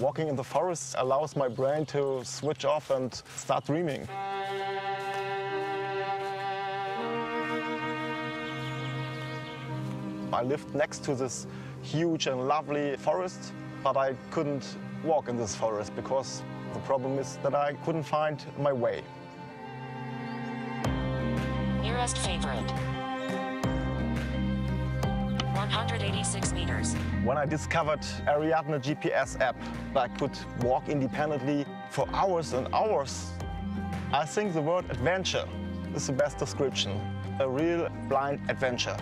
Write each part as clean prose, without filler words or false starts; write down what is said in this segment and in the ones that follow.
Walking in the forest allows my brain to switch off and start dreaming. I lived next to this huge and lovely forest, but I couldn't walk in this forest because the problem is that I couldn't find my way. Nearest favorite. 186 meters. When I discovered Ariadne GPS app, I could walk independently for hours and hours. I think the word adventure is the best description. A real blind adventure.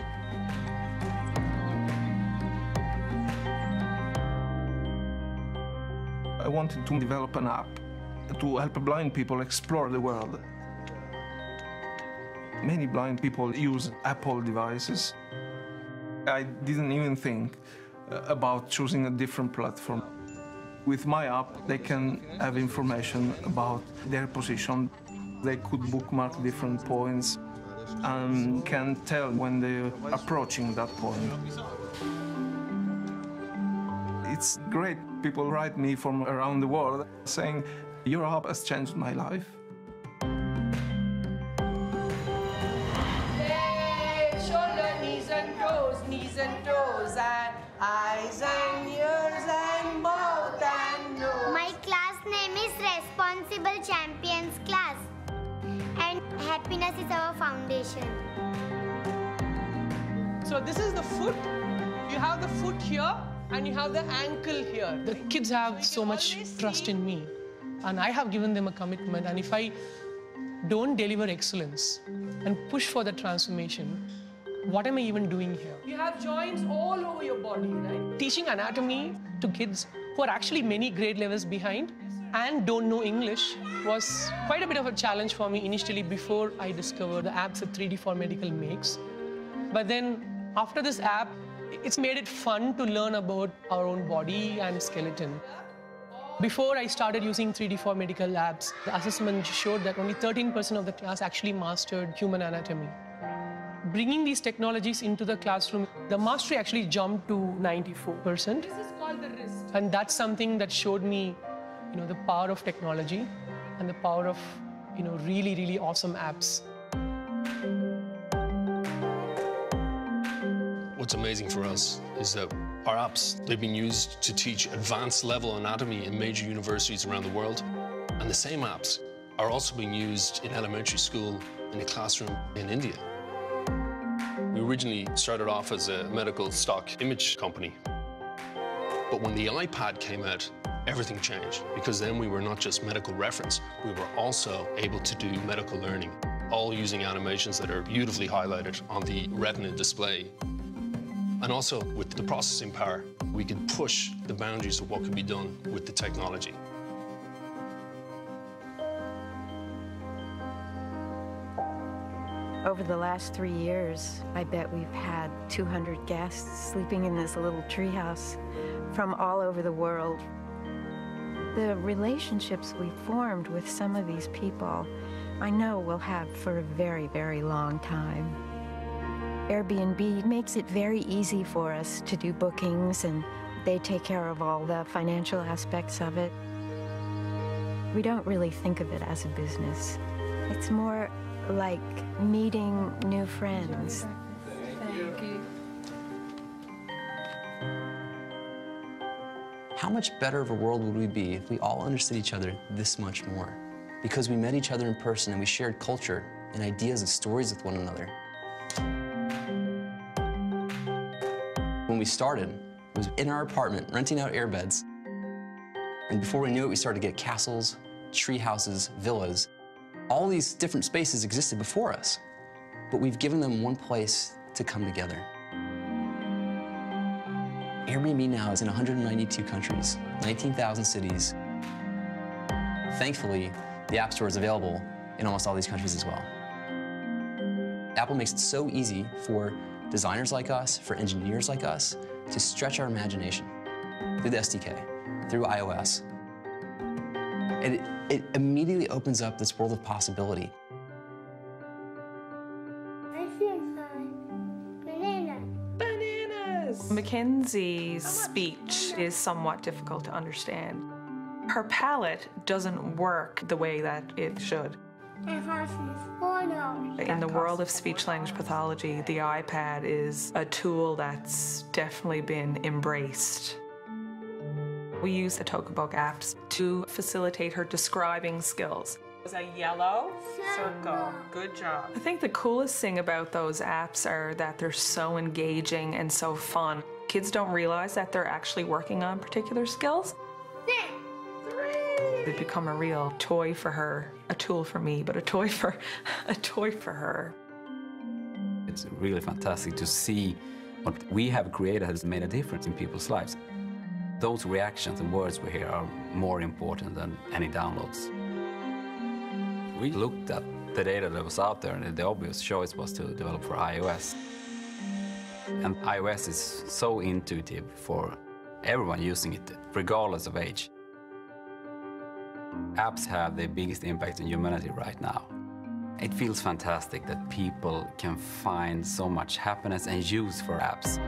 I wanted to develop an app to help blind people explore the world. Many blind people use Apple devices. I didn't even think about choosing a different platform. With my app, they can have information about their position. They could bookmark different points and can tell when they're approaching that point. It's great. People write me from around the world saying, "Your app has changed my life." Knees and toes, and eyes and ears and mouth and nose. My class name is Responsible Champions Class, and happiness is our foundation. So this is the foot. You have the foot here, and you have the ankle here. The kids have so much trust in me, and I have given them a commitment, and if I don't deliver excellence and push for the transformation, what am I even doing here? You have joints all over your body, right? Teaching anatomy to kids who are actually many grade levels behind and don't know English was quite a bit of a challenge for me initially before I discovered the apps that 3D4Medical makes. But then after this app, it's made it fun to learn about our own body and skeleton. Before I started using 3D4Medical apps, the assessment showed that only 13% of the class actually mastered human anatomy. Bringing these technologies into the classroom, the mastery actually jumped to 94%. This is called the wrist. And that's something that showed me, the power of technology and the power of, really, really awesome apps. What's amazing for us is that our apps, they've been used to teach advanced level anatomy in major universities around the world. And the same apps are also being used in elementary school in a classroom in India. We originally started off as a medical stock image company. But when the iPad came out, everything changed, because then we were not just medical reference, we were also able to do medical learning, all using animations that are beautifully highlighted on the retina display. And also, with the processing power, we can push the boundaries of what can be done with the technology. Over the last 3 years, I bet we've had 200 guests sleeping in this little treehouse from all over the world. The relationships we formed with some of these people, I know we'll have for a very, very long time. Airbnb makes it very easy for us to do bookings, and they take care of all the financial aspects of it. We don't really think of it as a business. It's more like meeting new friends. Thank you. How much better of a world would we be if we all understood each other this much more? Because we met each other in person and we shared culture and ideas and stories with one another. When we started, it was in our apartment, renting out airbeds. And before we knew it, we started to get castles, tree houses, villas. All these different spaces existed before us, but we've given them one place to come together. Airbnb now is in 192 countries, 19,000 cities. Thankfully, the App Store is available in almost all these countries as well. Apple makes it so easy for designers like us, for engineers like us, to stretch our imagination through the SDK, through iOS. And it immediately opens up this world of possibility. I feel fine. Banana. Bananas! Mackenzie's speech is somewhat difficult to understand. her palette doesn't work the way that it should. In the world of speech-language pathology, the iPad is a tool that's definitely been embraced. We use the Tokabook apps to facilitate her describing skills. Is a yellow circle. Good job. I think the coolest thing about those apps are that they're so engaging and so fun. Kids don't realize that they're actually working on particular skills. They become a real toy for her, a tool for me, but a toy for her. It's really fantastic to see what we have created has made a difference in people's lives. Those reactions and words we hear are more important than any downloads. We looked at the data that was out there, and the obvious choice was to develop for iOS. And iOS is so intuitive for everyone using it, regardless of age. Apps have the biggest impact on humanity right now. It feels fantastic that people can find so much happiness and use for apps.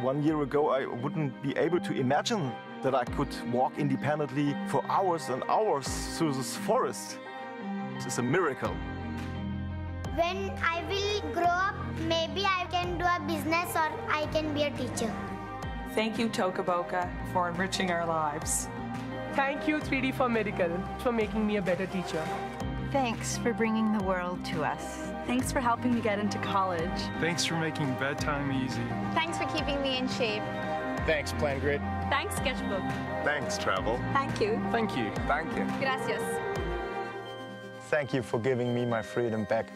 1 year ago, I wouldn't be able to imagine that I could walk independently for hours and hours through this forest. It's a miracle. When I will grow up, maybe I can do a business or I can be a teacher. Thank you, Tokaboka, for enriching our lives. Thank you, 3D for Medical, for making me a better teacher. Thanks for bringing the world to us. Thanks for helping me get into college. Thanks for making bedtime easy. Thanks for keeping me in shape. Thanks, Plan Grid. Thanks, Sketchbook. Thanks, Travel. Thank you. Thank you. Thank you. Gracias. Thank you for giving me my freedom back.